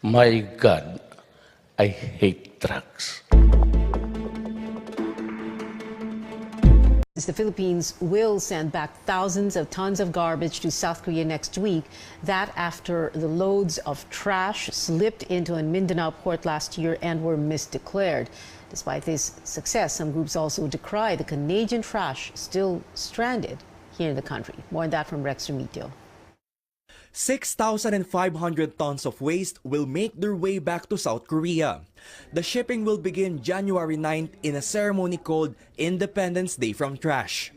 My God, I hate trucks. The Philippines will send back thousands of tons of garbage to South Korea next week. That after the loads of trash slipped into a Mindanao port last year and were misdeclared. Despite this success, some groups also decry the Canadian trash still stranded here in the country. More on that from Rex Remitio. 6,500 tons of waste will make their way back to South Korea. The shipping will begin January 9th in a ceremony called Independence Day from Trash.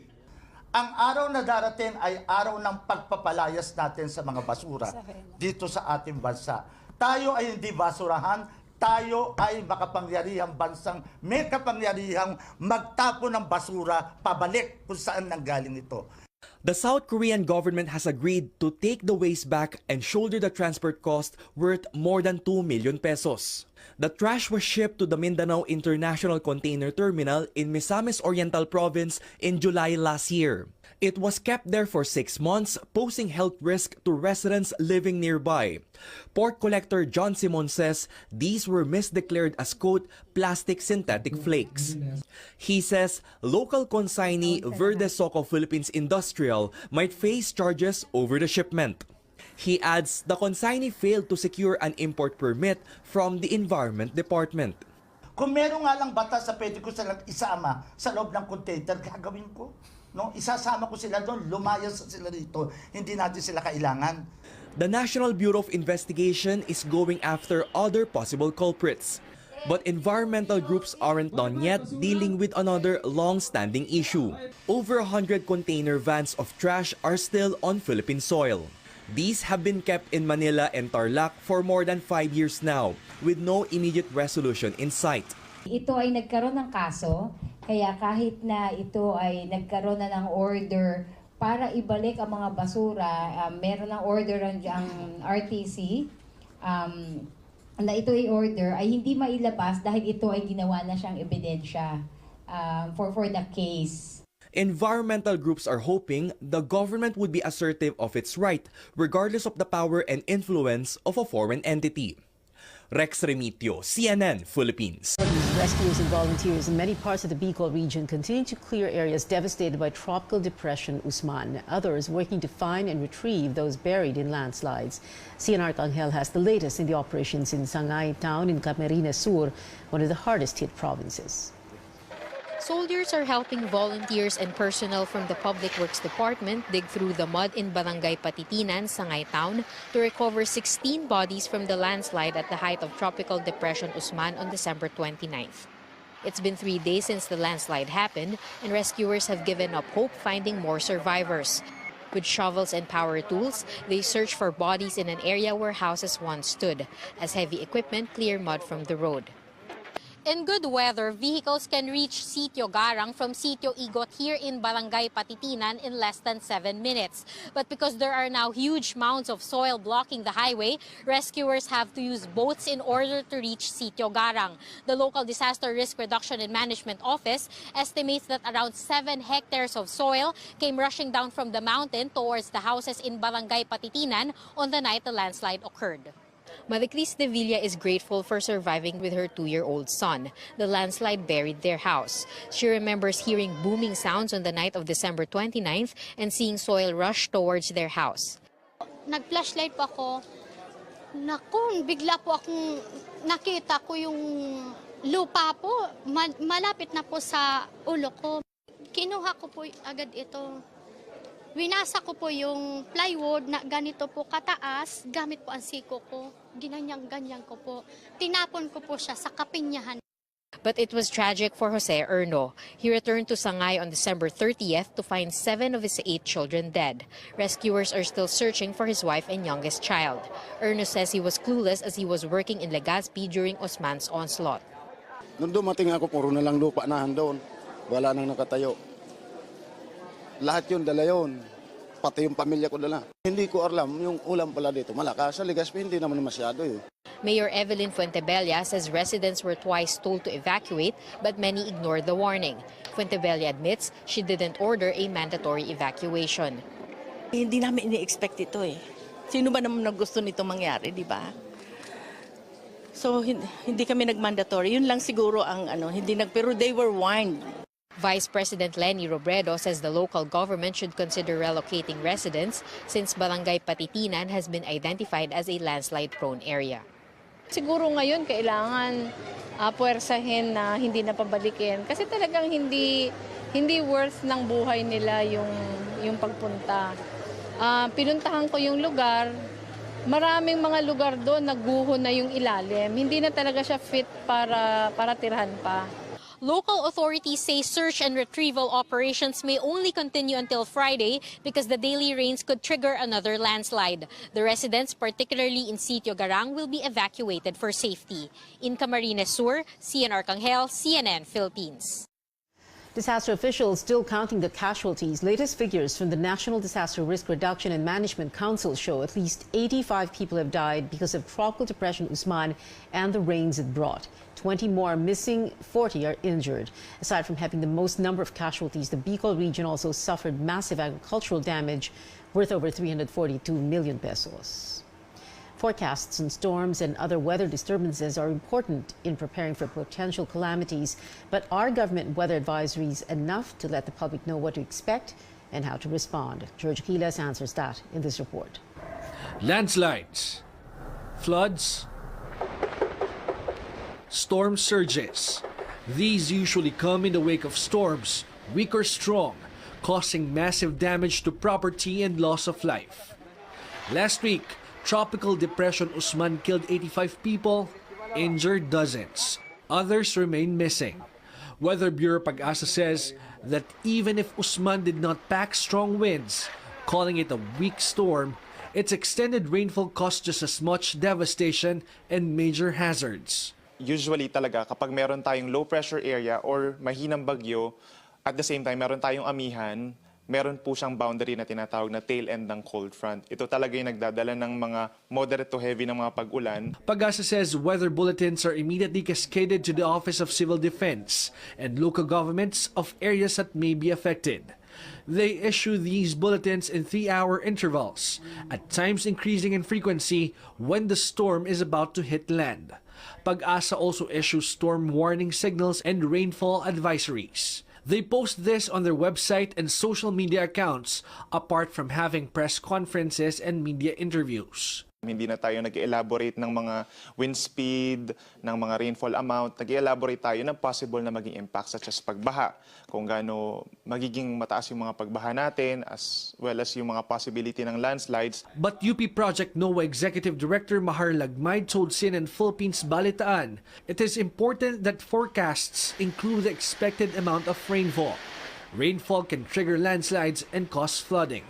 Ang araw na darating ay araw ng pagpapalayas natin sa mga basura dito sa ating bansa. Tayo ay hindi basurahan, tayo ay makapangyarihang bansang may kapangyarihang magtapon ng basura pabalik kung saan nanggaling ito. The South Korean government has agreed to take the waste back and shoulder the transport cost worth more than 2 million pesos. The trash was shipped to the Mindanao International Container Terminal in Misamis Oriental Province in July last year. It was kept there for 6 months, posing health risk to residents living nearby. Port collector John Simon says these were misdeclared as, quote, plastic synthetic flakes. He says local consignee Verde Soco Philippines Industrial might face charges over the shipment. He adds the consignee failed to secure an import permit from the Environment Department. Kung meron nga lang batas sa pwede ko silang isama sa loob ng container, gagawin ko. No? Isasama ko sila doon, lumayas sila dito, hindi natin sila kailangan. The National Bureau of Investigation is going after other possible culprits. But environmental groups aren't done yet dealing with another long-standing issue. Over 100 container vans of trash are still on Philippine soil. These have been kept in Manila and Tarlac for more than 5 years now, with no immediate resolution in sight. Ito ay nagkaroon ng kaso, kaya kahit na ito ay nagkaroon na ng order para ibalik ang mga basura, meron ng order ang RTC, na ito ay order, ay hindi mailabas dahil ito ay ginawa na siyang ebidensya for the case. Environmental groups are hoping the government would be assertive of its right, regardless of the power and influence of a foreign entity. Rex Remitio, CNN, Philippines. Rescuers and volunteers in many parts of the Bicol region continue to clear areas devastated by Tropical Depression Usman. Others working to find and retrieve those buried in landslides. CNR Arcangel has the latest in the operations in Sangay Town in Camarines Sur, one of the hardest hit provinces. Soldiers are helping volunteers and personnel from the Public Works Department dig through the mud in Barangay Patitinan, Sangay Town, to recover 16 bodies from the landslide at the height of Tropical Depression Usman on December 29th. It's been 3 days since the landslide happened, and rescuers have given up hope finding more survivors. With shovels and power tools, they search for bodies in an area where houses once stood, as heavy equipment clear mud from the road. In good weather, vehicles can reach Sitio Garang from Sitio Igot here in Barangay Patitinan in less than 7 minutes. But because there are now huge mounds of soil blocking the highway, rescuers have to use boats in order to reach Sitio Garang. The local Disaster Risk Reduction and Management Office estimates that around 7 hectares of soil came rushing down from the mountain towards the houses in Barangay Patitinan on the night the landslide occurred. Maricris de Villa is grateful for surviving with her 2-year-old son. The landslide buried their house. She remembers hearing booming sounds on the night of December 29th and seeing soil rush towards their house. Nag-flashlight po ako. Naku, bigla po akong nakita ko yung lupa po. Malapit na po sa ulo ko. Kinuha ko po agad ito. Winasa ko po yung plywood na ganito po kataas, gamit po ang siko ko. Ginanyang-ganyan ko po. Tinapon ko po siya sa kapinyahan. But it was tragic for Jose Erno. He returned to Sangay on December 30th to find 7 of his 8 children dead. Rescuers are still searching for his wife and youngest child. Erno says he was clueless as he was working in Legazpi during Osman's onslaught. Nung dumating ako, puro na lang lupa na doon. Wala nang nakatayo. Lahat yun, dala yun. Pati yung pamilya ko dala. Hindi ko alam, yung ulam pala dito, malakas. Sa Legazpi, hindi naman masyado eh. Mayor Evelyn Fuentebella says residents were twice told to evacuate, but many ignored the warning. Fuentebella admits she didn't order a mandatory evacuation. Hindi namin ini-expect ito eh. Sino ba naman gusto nito mangyari, di ba? So hindi kami nag-mandatory. Yun lang siguro ang pero they were warned. Vice President Lenny Robredo says the local government should consider relocating residents since Barangay Patitinan has been identified as a landslide-prone area. Siguro ngayon kailangan puwersahin na hindi na pabalikin kasi talagang hindi worth ng buhay nila yung pagpunta. Pinuntahan ko yung lugar, maraming mga lugar doon naguho na yung ilalim. Hindi na talaga siya fit para tirahan pa. Local authorities say search and retrieval operations may only continue until Friday because the daily rains could trigger another landslide. The residents, particularly in Sitio Garang, will be evacuated for safety. In Camarines Sur, Cian Arcangel, CNN Philippines. Disaster officials still counting the casualties. Latest figures from the National Disaster Risk Reduction and Management Council show at least 85 people have died because of Tropical Depression Usman and the rains it brought. 20 more are missing, 40 are injured. Aside from having the most number of casualties, the Bicol region also suffered massive agricultural damage worth over 342 million pesos. Forecasts on storms and other weather disturbances are important in preparing for potential calamities, but are government weather advisories enough to let the public know what to expect and how to respond? George Quiles answers that in this report. Landslides, floods, storm surges. These usually come in the wake of storms, weak or strong, causing massive damage to property and loss of life. Last week, Tropical Depression Usman killed 85 people, injured dozens. Others remain missing. Weather Bureau Pag-asa says that even if Usman did not pack strong winds, calling it a weak storm, its extended rainfall caused just as much devastation and major hazards. Usually talaga kapag meron tayong low pressure area or mahinang bagyo, at the same time meron tayong amihan, meron po siyang boundary na tinatawag na tail end ng cold front. Ito talaga yung nagdadala ng mga moderate to heavy ng mga pag-ulan. Pag-asa says weather bulletins are immediately cascaded to the Office of Civil Defense and local governments of areas that may be affected. They issue these bulletins in 3-hour intervals, at times increasing in frequency when the storm is about to hit land. Pag-asa also issues storm warning signals and rainfall advisories. They post this on their website and social media accounts, apart from having press conferences and media interviews. Hindi na tayo nag-elaborate ng mga wind speed, ng mga rainfall amount. Nag-elaborate tayo ng possible na maging impact such as pagbaha. Kung gaano magiging mataas yung mga pagbaha natin as well as yung mga possibility ng landslides. But UP Project NOAA Executive Director Mahar Lagmay told CNN Philippines Balitaan, it is important that forecasts include the expected amount of rainfall. Rainfall can trigger landslides and cause flooding.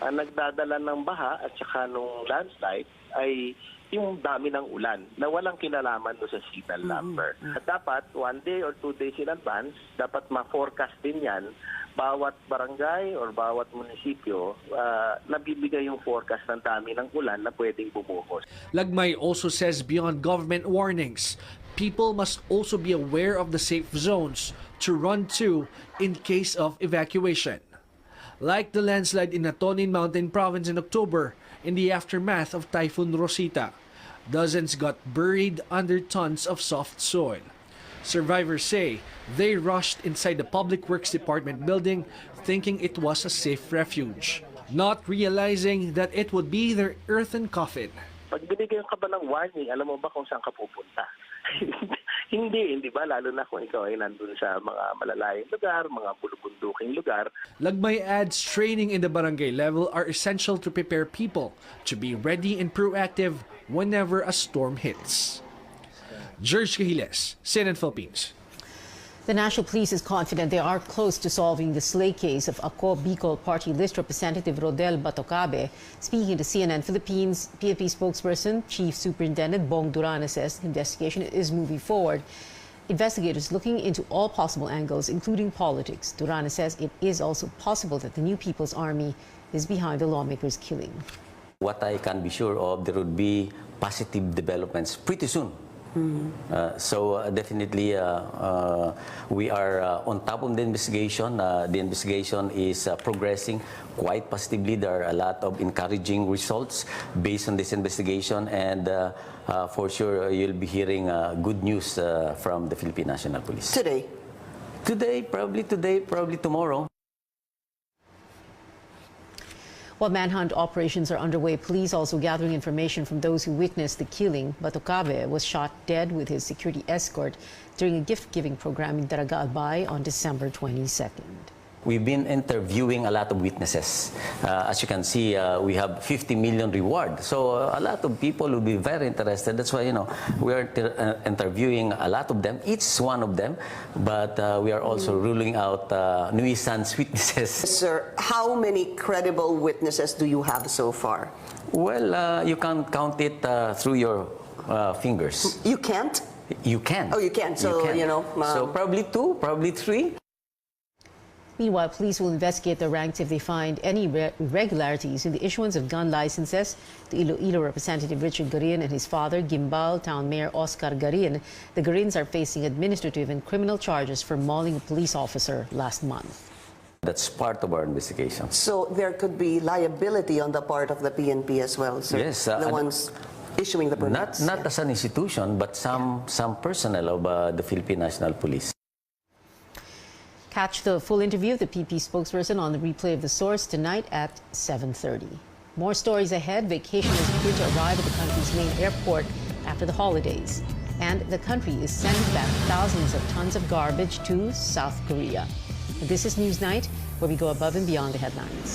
Ang nagdadala ng baha at saka nung landslide ay yung dami ng ulan na walang kinalaman doon sa signal number. At dapat 1 day or 2 days in advance, dapat ma-forecast din yan. Bawat barangay or bawat munisipyo, nabibigay yung forecast ng dami ng ulan na pwedeng bumuhos. Lagmay also says beyond government warnings, people must also be aware of the safe zones to run to in case of evacuation. Like the landslide in Atonin Mountain Province in October in the aftermath of Typhoon Rosita. Dozens got buried under tons of soft soil. Survivors say they rushed inside the Public Works Department building thinking it was a safe refuge, not realizing that it would be their earthen coffin. Pag binigyan ka ba ng warning, alam mo ba kung saan ka pupunta? Hindi ba? Lalo na kung ikaw ay nandun sa mga malalayong lugar, mga bulubunduking lugar. Lagmay adds training in the barangay level are essential to prepare people to be ready and proactive whenever a storm hits. George Quiles, CNN Philippines. The National Police is confident they are close to solving the slay case of Ako Bicol Party List Representative Rodel Batocabe. Speaking to CNN Philippines, PNP spokesperson Chief Superintendent Bong Durana says the investigation is moving forward. Investigators looking into all possible angles, including politics. Durana says it is also possible that the New People's Army is behind the lawmakers' killing. What I can be sure of, there would be positive developments pretty soon Definitely, we are on top of the investigation. The investigation is progressing quite positively. There are a lot of encouraging results based on this investigation, and for sure you'll be hearing good news from the Philippine National Police. Today, probably tomorrow. While manhunt operations are underway, police also gathering information from those who witnessed the killing. Batucabe was shot dead with his security escort during a gift-giving program in Daraga Albay on December 22nd. We've been interviewing a lot of witnesses. As you can see, we have 50 million reward. So a lot of people will be very interested. That's why, we are interviewing a lot of them, each one of them. But we are also ruling out nuisance witnesses. Sir, how many credible witnesses do you have so far? Well, you can count it through your fingers. You can't? You can. Oh, you can. So, you can. So probably 2, probably 3. Meanwhile, police will investigate the ranks if they find any irregularities in the issuance of gun licenses to Iloilo Representative Richard Garin and his father, Gimbal Town Mayor Oscar Garin. The Garins are facing administrative and criminal charges for mauling a police officer last month. That's part of our investigation. So there could be liability on the part of the PNP as well, sir? Yes. The ones issuing the permits? Not as an institution, but some personnel of the Philippine National Police. Catch the full interview of the PP spokesperson on the replay of The Source tonight at 7:30. More stories ahead. Vacationers begin to arrive at the country's main airport after the holidays. And the country is sending back thousands of tons of garbage to South Korea. This is Newsnight, where we go above and beyond the headlines.